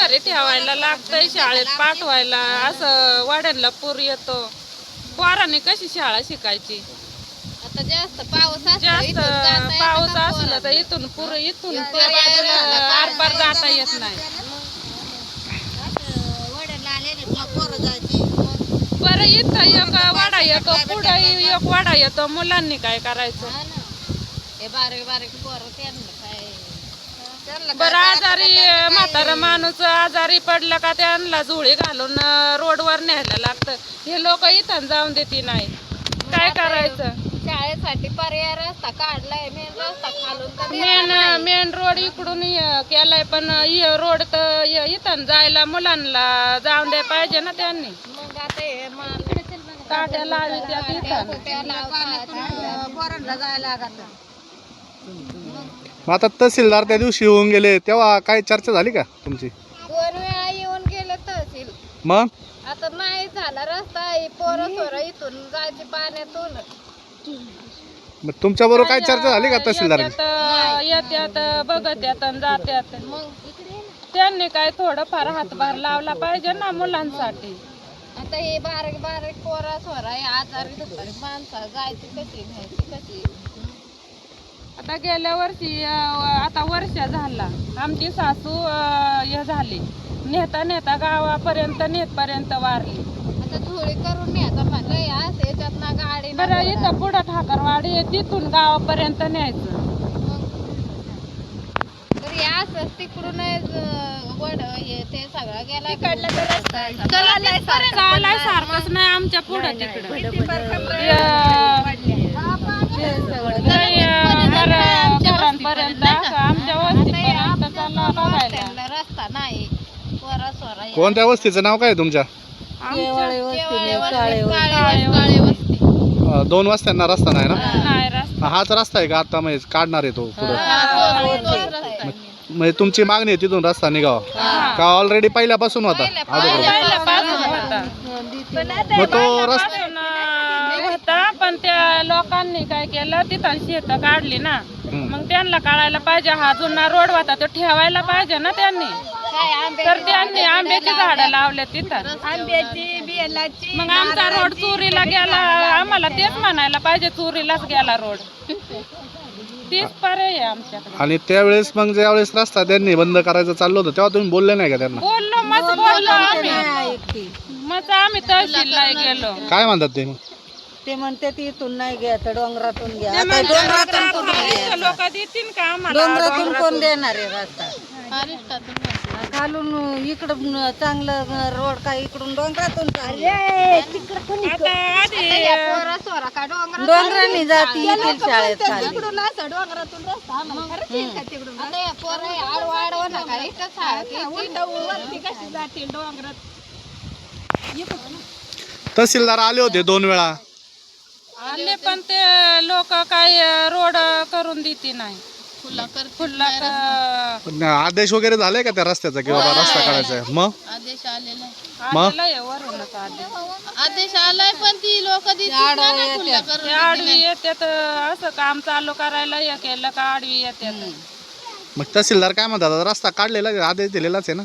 घरी ठेवायला लागतंय, शाळेत पाठवायला असं वाड्यांना पूर येतो. पोरांनी कशी शाळा शिकायची? आता जास्त पाऊस असला तर इथून त्या बाजूला आरपार जाता येत नाही. बरं इथं एक वाडा येतो, पुढे एक वाडा येतो, मुलांनी काय करायचं? हे बारीक बारीक पोरं बरं आजारी म्हातारा माणूस आजारी पडला का त्यांना झोळी घालून रोडवर न्यायला लागतं. हे लोक इथं जाऊन देते नाही, काय करायचं? शाळेसाठी पर्याय रस्ता काढलाय, मेन रस्ता खालून मेन रोड इकडून केलाय, पण रोड तर इथं जायला मुलांना जाऊन द्या पाहिजे ना त्यांनी. मग आता हे काट्या लावायच्या तिथं. मग आता तहसीलदार त्या दिवशी येऊन गेले तेव्हा काय चर्चा झाली का तुमची? 2 वेळा येऊन गेले तहसील, मग आता नाही झाला रस्ता. पोरं सोरं इथून जायची पाण्यातून. मग तुमच्या बरोबर काय चर्चा झाली का तहसीलदार? येत्यात बघत येतात जात्यात. मग त्यांनी काय थोडंफार हातभार लावला पाहिजे ना मुलांसाठी. आता हे बारीक बारीक पोरं सोरा हे आजारी माणसं जायची कशी, घ्यायची कशी? आता गेल्या वर्षी आता वर्ष झाला आमची सासू हे झाली, नेता नेता गावापर्यंत नेतपर्यंत वारली. आता धुळी करून न्यायचं म्हणलं असं याच्यात ना गाडी. बरं इथं पुढं ठाकरवाडी आहे, तिथून गावापर्यंत न्यायचं. तर हे असं तिकडून वड हे ते सगळं गेला चालाय सारखंच नाही आमच्या पुढं तिकडं. घरांपर्यंत आमच्या वस्तीपर्यंत चालला बघायला रस्ता नाही. पोरा सोरा कोणत्या वस्तीचं नाव काय तुमच्या? काळे वस्ती 2 वस्त्यांना रस्ता नाही ना? नाही रस्ता. हाच रस्ता आहे का आता म्हणजे काढणार आहे तो पुढे? रस्ता म्हणजे तुमची मागणी आहे तिथून रस्ता निघावा का ऑलरेडी पहिल्यापासून होता? पहिल्यापासून होता. मग तो रस्ता होता, पण त्या लोकांनी काय केलं, तिथं शेत काढली ना, मग त्यांना काढायला पाहिजे. हा जुना रोड होता तो ठेवायला पाहिजे ना त्यांनी. तर त्यांनी आंब्याची झाडं लावले तिथं, आंब्याची बेलाची. मग आमचा रोड चोरीला गेला. आम्हाला तेच म्हणायला पाहिजे, चोरीलाच गेला रोड. तीच पर्याय आहे आमच्याकडे. आणि त्यावेळेस मग ज्यावेळेस रस्ता त्यांनी बंद करायचं चाललं होतं तेव्हा तुम्ही बोलले नाही का त्यांना? बोललो मग आम्ही तहसीलला गेलो. काय म्हणतात ते? ते म्हणते इथून नाही घ्यायचं, डोंगरातून घ्या. ते आता म्हणतात, डोंगरातून कुठून घ्यायचं? लोक देतील का आम्हाला? डोंगरातून कोण देणार आहे रस्ता? अरिष्टातून खालून इकडं चांगलं रोड काय, इकडून डोंगरातून आता आधी पोरा सोरा का डोंगरांनी जाती येतील शाळेत खाली. डोंगरातून रस्ता आता या पोरं आडवाडव नका इथं वरती कशी जातील डोंगरात. तहसीलदार आले होते 2 वेळा. आले, पण ते लोक काय रोड करून देते नाही. खुल्ला पण आदेश वगैरे झाले का त्या रस्त्याचा की बाबा रस्ता काढायचा आहे? मग आदेश आलेला आहे. आलेला आहे वरूनच आदेश. आदेश आलाय, पण ती लोक ते आडवी येतात, असं काम चालू करायला हे केलं का आडवी येतात. मग तहसीलदार काय म्हणतात? रस्ता काढलेला आहे, आदेश दिलेलाच आहे ना?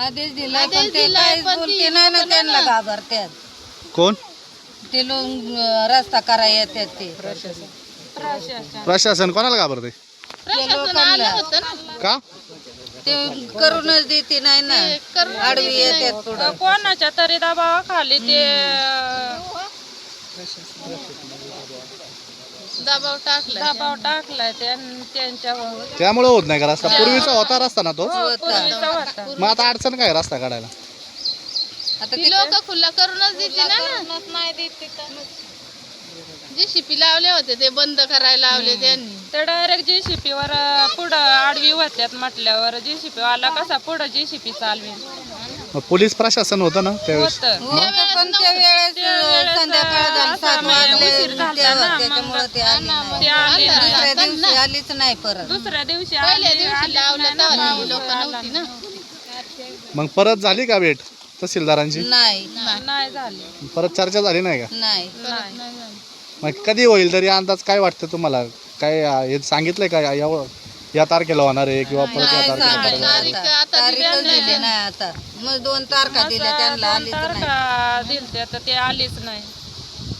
आदेश दिला, पण ते काहीच बोलते नाही ना. त्यांना घाबरतात कोण? ते लोक रस्ता करायला येतात ते प्रशासन कोणाला घाबरते? का? ते करूनच देते नाही ना, आडवी येतात पुढं. कोणाच्या तरी दबावाखाली ते दबाव टाकलाय त्यांच्यावर. त्यामुळे होत नाही का रस्ता? पूर्वीचा होता रस्ता ना तो. पूर्वीचा होता. मग आता अडचण काय रस्ता काढायला? आता ती लोक खुला करूनच देते ना. नाही देते. JCP लावले होते ते बंद करायला लावले त्यांनी. ते डायरेक्ट JCP वर पुढं आडवी होत्यात म्हटल्यावर JCP वाला कसा पुढं JCP चालवेल? मग पोलीस प्रशासन होतं ना त्यावेळेस? होतं. पण त्या वेळेस संध्याकाळ झाली, 7 वाजले, उशीर झालता ना, त्याच्यामुळे ते आली नाही. ते आले नाही. दुसऱ्या दिवशी आलीच नाही परत. दुसऱ्या दिवशी पहिल्या आले, दिवशी लावलं नाही ना, तेव्हा लोक नव्हती ना. मग परत झाली का भेट तहसीलदारांची? नाही नाही झाले. परत चर्चा झाली नाही का? नाही. मग कधी होईल तरी अंदाज काय वाटतं तुम्हाला? काय हे सांगितलंय का या तारखेला होणार आहे किंवा परत या तारखेला नाही, करायला नाही, आहे? तारीखच दिली नाही आता. मग 2 तारखा दिल्या त्यांना आलीच नाही. तारखा दिलत्या तर ते आलीच नाही.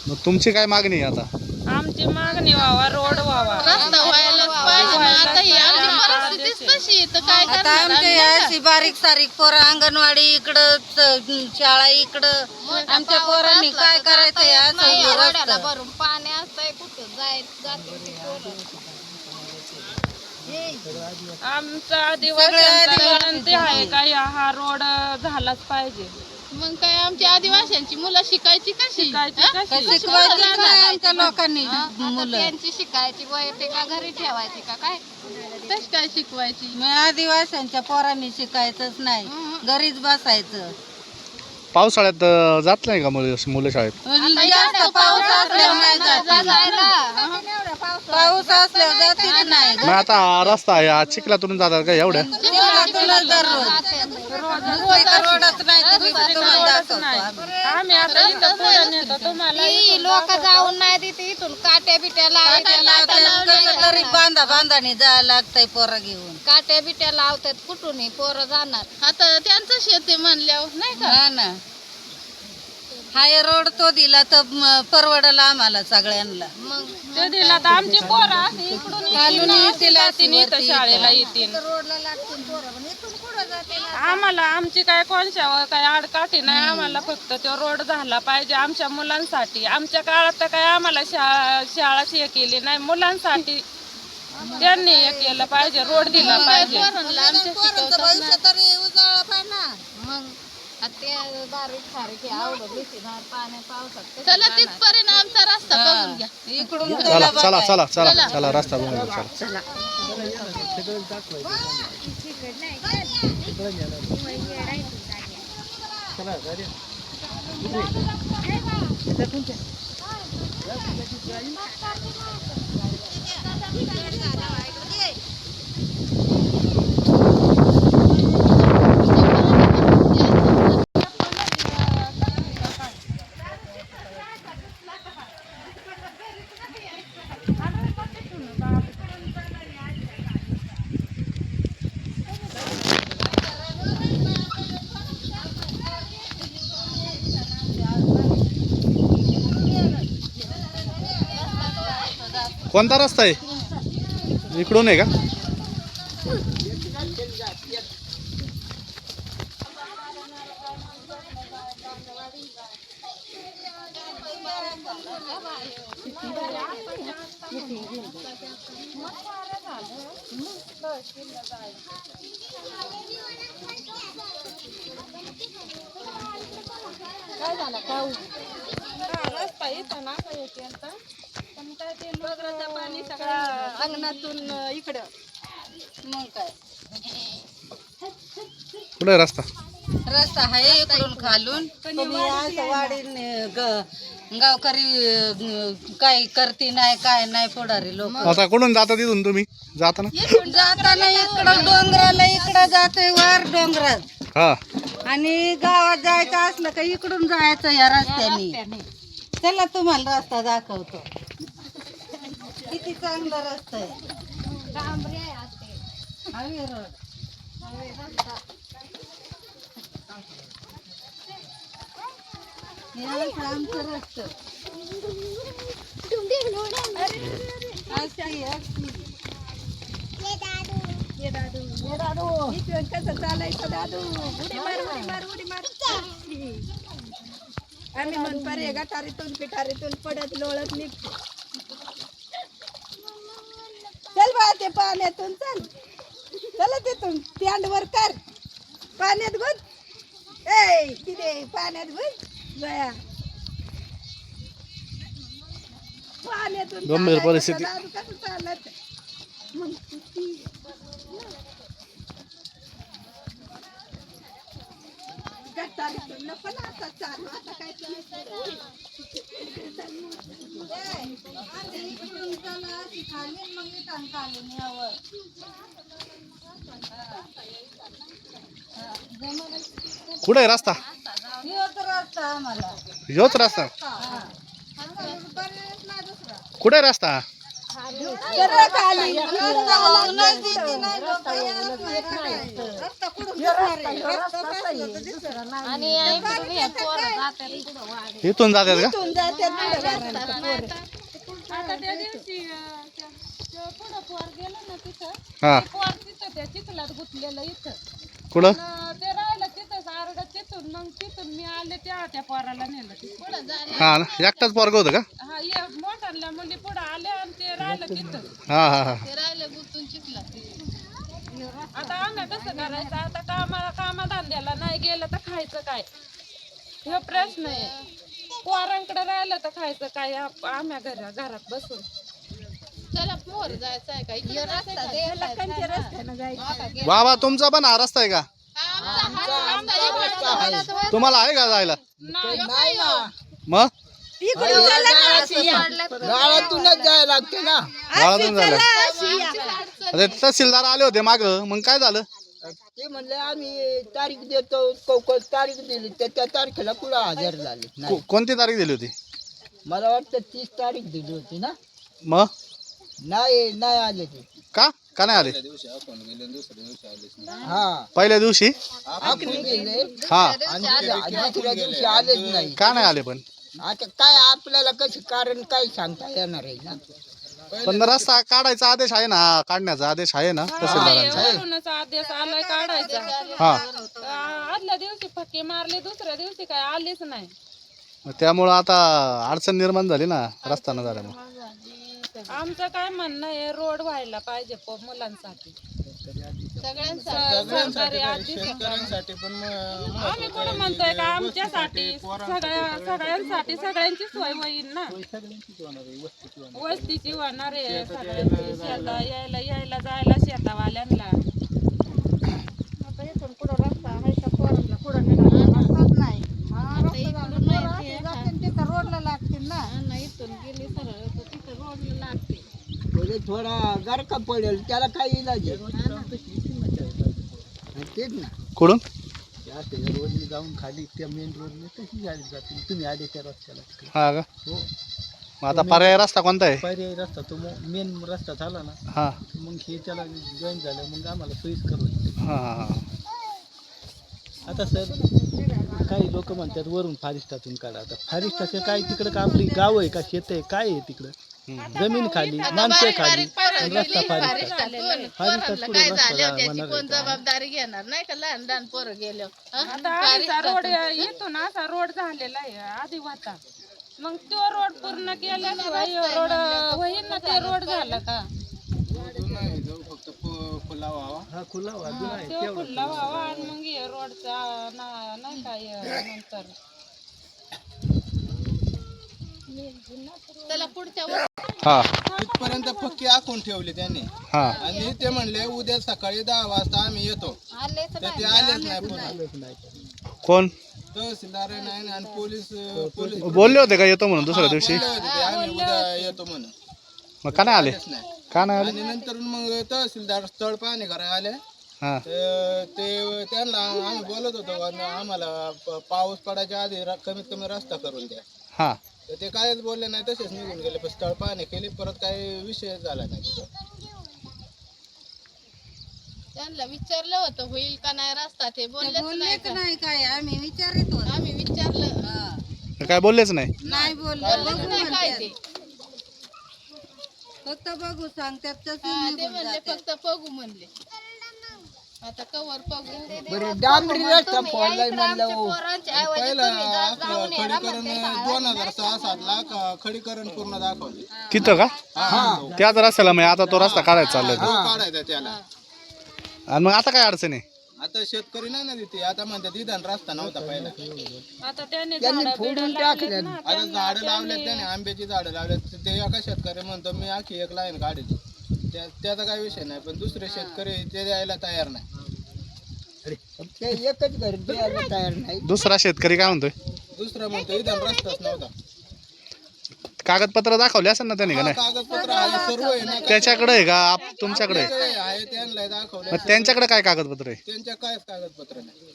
मग तुमची काय मागणी आहे आता? आमची मागणी व्हावा, रोड व्हावा. रस्ता व्हायलाच पाहिजे ना. आता ही आमची परिस्थितीच तशी आहे, तर काय आता करणार आमच्या आम्ही, या नाही का? अशी बारीक सारीक पोरं अंगणवाडी इकडं शाळा इकडं आमच्या पोरांनी काय करायचं या नाही, सगळं रस्त्याला रस्ता. भरून पाणी असतंय, कुठं जाते ती पोरं. आमचा आदिवासींचा विनंती आहे का हा रोड झालाच पाहिजे. मग काय आमच्या आदिवासींची मुलं शिकायची कशी? शिकायची हा? कशी? शिकवायचंच नाही आमच्या लोकांनी आता मुलं. त्यांची शिकायची वय ते का घरी ठेवायची का काय? तशी काय शिकवायची? मग आदिवासींच्या पोरांनी शिकायचंच नाही, घरीच बसायचं. पावसाळ्यात जात नाही का मुलं शाळेत? जास्त पाऊस असल्यावर नाही जात. पाऊस असल्यावर जातीच नाही. मग आता हा रस्ता आहे, हा चिखलातून जातात का एवढ्या? चिखलातूनच दररोज. दुसरीकडे रोडच नाही, तुम्ही तुम्हाला दाखवतो आम्ही. आम्ही आता इथं पुढे नेतो तुम्हाला. ही लोक जाऊन नाही देते इथून काट्या बिट्या लावायच्या, कसं तरी बांधाने जायला लागतंय पोरं घेऊन. काट्या बिट्या लावतात, कुठून पोरं जाणार? आता त्यांचं शेती म्हणल्यावर नाही का? हा ना, हाय रोड तो दिला तर परवडला आम्हाला सगळ्यांना. मग ते दिला तर आमची पोरं अशी इकडून खालून येतील जातील, इथं शाळेला येतील. रोडला लागतील पोरं, पण इथून कुठं जातील? आम्हाला आमची काय कोणच्यावर काय आडकाठी नाही. आम्हाला फक्त तो रोड झाला पाहिजे आमच्या मुलांसाठी. आमच्या काळात तर काय आम्हाला शाळा हे केली नाही. मुलांसाठी त्यांनी हे केलं पाहिजे, रोड दिला पाहिजे. भविष्य तरी उजाळा पाहिजे ना. मग ते बारीक सारीक आवडत पाण्या पावसात. चला तिथपर्यंत आमचा रस्ता बघून घ्या. इकडून चला चला चला चला चला रस्ता बघूया चला. कोणता रस्ता आहे? इकडून आहे का? काय झालं पाऊस? रस्ता इथं ना काय केलता, पण काय ते लोकराचं पाणी सगळं अंगणातून इकडं. मग काय कुठे आहे रस्ता? रस्ता आहे इकडून खालून. तुम्ही असं वाडीने गावकरी काय करती नाही काय नाही पुढारी लोक. आता कुठून जाता तिथून तुम्ही जाताना? जाताना इकडं डोंगराला इकडं जातोय वर डोंगरात. हा आणि गावात जायचं असलं का इकडून जायचं या रस्त्याने. चला तुम्हाला रस्ता दाखवतो, किती चांगला रस्ता आहे. Highway road. हे असं आमचं रस्तं. असं कसं चालायचं दादू? उडी मार उडी मार उडी मार. आम्ही म्हणतो गटारीतून पिटारीतून पडत लोळत निघतो. चल बा ते पाण्यातून चल. चला तिथून स्टँडवर कर, पाण्यात गुंत. ए तिथे पाण्यात गुंत जया. पाण्यातून गंभीर चालायचं परिस्थिती. दादू कसं चालत? मग गटारीतून नको ना आता चालू. आता काय कुठे आहे रस्ता? रस्ता आम्हाला. ह्योच रस्ता? कुठे आहे रस्ता? सरळ खाली इथून जातात का? इथून जातात पुढं घराला. आता त्या दिवशी पुढं पोर गेलं ना तिथं, हा पोर तिथं त्या चिखलात गुतलेलं इथं. कुठं? ते राहिलं तिथंच आरडत तिथून, मग तिथून मी आले त्या पोराला नेलं तिथं. हा ना एकटाच पोरग होतं का? हा एक मोठ्या मुली पुढे आल्या आणि ते राहिलं तिथं. हा हा हा आता आम्ही कसं करायचं? आता कामाधंद्याला नाही गेलं तर खायचं काय, हे प्रश्न आहे. पोरांकडे राहिलं तर खायचं काय आम्ही घरात बसून. लखनच्या रस्त्यानं जायचं. बाबा तुमचा पण हा रस्ता आहे का? तुम्हाला आहे का जायला? नाही ना मग इकडून चला ना अशी या. गावातूनच जायला लागते ना. गावातून झालं. अशी या. अरे तहसीलदार आले होते माग, मग काय झालं? ते म्हणले आम्ही तारीख देतो, तारीख दिली त्या तारखेला कुठं हजर झाले नाही. कोणती तारीख दिली होती? मला वाटतं 30 तारीख दिली होती ना. मग नाही आले ते. का नाही आले? हा पहिल्या दिवशी आपण गेले हा आणि दुसऱ्या दिवशी आलेच नाही. का नाही आले? पण आता काय आपल्याला कसं कारण काय सांगता येणार आहे ना. पण रस्ता काढायचा आदेश आहे ना, काढण्याचा आदेश आहे ना तहसीलदारांचा. वरूनच आदेश आलाय काढायचा. हा आदल्या दिवशी फक्के मारले, दुसऱ्या दिवशी काय आलेच नाही. त्यामुळं आता अडचण निर्माण झाली ना रस्ता न झाल्यामुळे. आमचं काय म्हणणं आहे, रोड व्हायला पाहिजे मुलांसाठी, सरकारी आदेश. आम्ही कुठं म्हणतोय का आमच्यासाठी, सगळ्यांसाठी सगळ्यांची सोय होईल ना. वस्तीची होणार आहे सगळ्यांची, शेता यायला जायला शेतावाल्यांना. रोडला लागतील ना. म्हणजे थोडा गारका पडेल त्याला काही इलाज आहे. तेच ना. कुठून? रोडने जाऊन खाली त्या मेन रोडने कशी गाडी जाते. तुम्ही आले त्या रस्त्याला. हा का? हो मग आता पर्याय रस्ता कोणता आहे? पर्यायी रस्ता तो मेन रस्ता झाला ना. हा मग हे त्याला जॉईन झालं मग आम्हाला सोयीस्कर होईल. हा हा आता सर काही लोक म्हणतात वरून फारिस्टातून काढा. आता फारिस्टाचं काय तिकडं का आपली गाव आहे का शेत आहे काय आहे तिकडं? जमीन खाली माणसं खाली आणि रस्ता फारिस्टात. फारिस्टात पुढे रस्ता कोण जबाबदारी घेणार नाही का? लहान लहान पोरं गेलो आता आधीचा रोड इथून असा रोड झालेला आहे आधी होता, मग तो रोड पूर्ण केल्याशिवाय रोड होईल ना? ते रोड झाला का? हा खुला व्हा. तो खुल्ला व्हावा आणि मग हे रोडचा नाही काय नंतर. त्याला पुढच्या हा इथपर्यंत पक्की आखून ठेवली त्यांनी. हा आणि ते म्हणले उद्या सकाळी 10 वाजता आम्ही येतो. तर ते आलेच नाही पुन्हा. कोण तहसीलदार नाही आणि पोलीस बोलले होते का येतो म्हणून दुसऱ्या दिवशी? बोलले होते ते आम्ही उद्या येतो म्हणून. मग का नाही आले? आलेच नाही. का नाही आले? आणि नंतर मग तहसीलदार स्थळ पाहणी करायला आले. हा ते त्यांना आम्ही बोलत होतो आणि आम्हाला पाऊस पडायच्या आधी कमीत कमी रस्ता करून द्या. हा तर ते कायच बोलले नाही, तसेच निघून गेले. पण स्थळ पाहणी केली, परत काही विषय झाला नाही तिथं. त्यांना विचारलं होतं होईल का नाही रस्ता, ते बोललेच नाही बोललेच का? नाही काय. आम्ही विचारित होतो. आम्ही विचारलं काय बोललेच नाही? नाही बोलले. बोललेच बघू नाही काय म्हणतात. ते. फक्त बघू सांगतात तसं हा, ते निघून म्हणले जातात. फक्त बघू म्हणले. आता कवर बघू. बरं डांबरी रस्ता फोडलाय म्हणलं हो. पहिला आपलं खडीकरण 2006-07 ला खडीकरण पूर्ण दाखवले. तिथं का? त्याच रस्त्याला मग आता तो रस्ता काढायचा चाललाय तो. तो काढायचा त्याला. आणि मग आता काय अडचण आहे? आता शेतकरी नाही ना तिथे. आता म्हणतात इथं रस्ता नव्हता पहिला. आता त्यांनी त्यांनी झाडं फोडून बिडं टाकले. लावलेत ना. आता झाडं लावलेत त्याने, आंब्याची झाडं लावलेत. ते एका शेतकरी म्हणतो मी आखी एक लाईन काढतो. त्याचा काही विषय नाही, पण दुसरे शेतकरी ते द्यायला तयार नाही. ते एकच घर द्यायला तयार नाही. दुसरा शेतकरी काय म्हणतोय? दुसरं म्हणतो इथं रस्ताच नव्हता. कागदपत्र दाखवले असेल ना त्याने का नाही? कागदपत्र आहे सर्व आहे ना. त्याच्याकडे आहे का तुमच्याकडे आहे? आहे त्यांना दाखवलं. मग त्यांच्याकडे काय कागदपत्र आहे? त्यांच्या काय कागदपत्र नाही.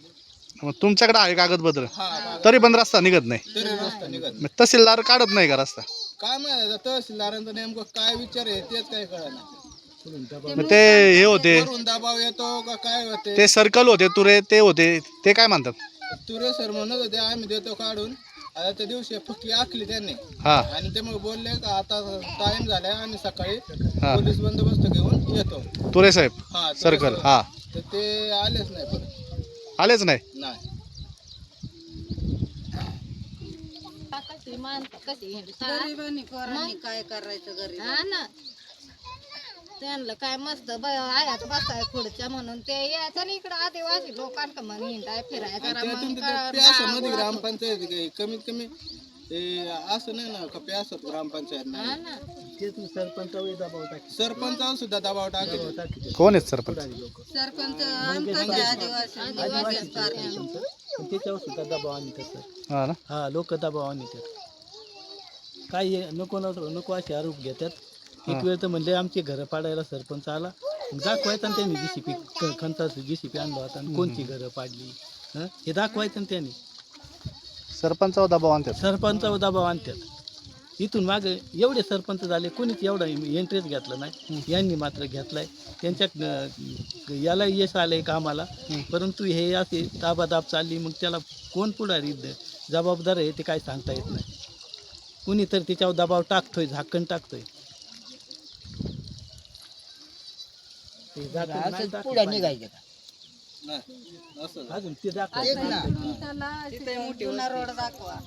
मग तुमच्याकडे आहे कागदपत्र हा तरी पण रस्ता निघत नाही? तरी रस्ता निघत. मग तहसीलदार काढत नाही का रस्ता? काय माहिती तहसीलदारांचा नेमकं काय विचार आहे तेच काही कळणार. मग ते हे होते वरून दबाव येतो का काय होते. ते सर्कल होते तुरे ते होते ते काय म्हणतात? तुरे सर म्हणत होते आम्ही देतो काढून. आता त्या दिवशी फुकी आखली त्यांनी हा आणि ते मग बोलले का आता टाइम झालाय आणि सकाळी हा. पोलीस बंदोबस्त घेऊन येतो. तुरे साहेब हा तुरे सर्कल सर. हा तर ते आलेच नाही परत. आलेच नाही. नाही कशी माणसं कशी हिंडतात. गरिबांनी पोरांनी काय करायचं गरीब हा ना त्यांना काय मस्त आयात बसाय खुर्च्या म्हणून ते यायचं आणि इकडं आदिवासी लोकांना म्हणून हिंडाय फिरायचं आणि जरा त्यातून मग ते प्यासामध्ये ग्रामपंचायत आहे. कमीत कमी ते असं नाही ना का प्यासत ग्रामपंचायत हा नाही. ना तेच सरपंचावर दबाव टाकी सरपंचावर सुद्धा दबाव टाकेल. कोण आहेत सरपंच? लोक सरपंच आमचं आदिवासी आदिवासी सरपंच पण त्याच्यावर सुद्धा दबाव आणतात सर. हा ना. हा लोक दबाव आणतात. काही नको नको असे आरोप घेतात. एक वेळ तर म्हणले आमचे घरं पाडायला सरपंच आला दाखवायचं आणि त्यांनी जीसीपी खंताचं जीसीपी आणला होता आणि कोणती घरं पाडली हे दाखवायचं आणि त्यांनी सरपंचावर दबाव आणतात. सरपंचावर दबाव आणतात. इथून मागे एवढे सरपंच झाले कोणीच एवढा इंटरेस्ट घेतला नाही. यांनी मात्र घेतलाय. त्यांच्या याला यश आलंय कामाला परंतु हे असे दाबादाब चालली मग त्याला कोण पुढारी जबाबदार आहे ते काय सांगता येत नाही. कुणी तर त्याच्यावर दबाव टाकतोय झाकण टाकतोय. पुढे निघायचं नाही असं अजून ते दाखवा त्याला जुना रोड दाखवा.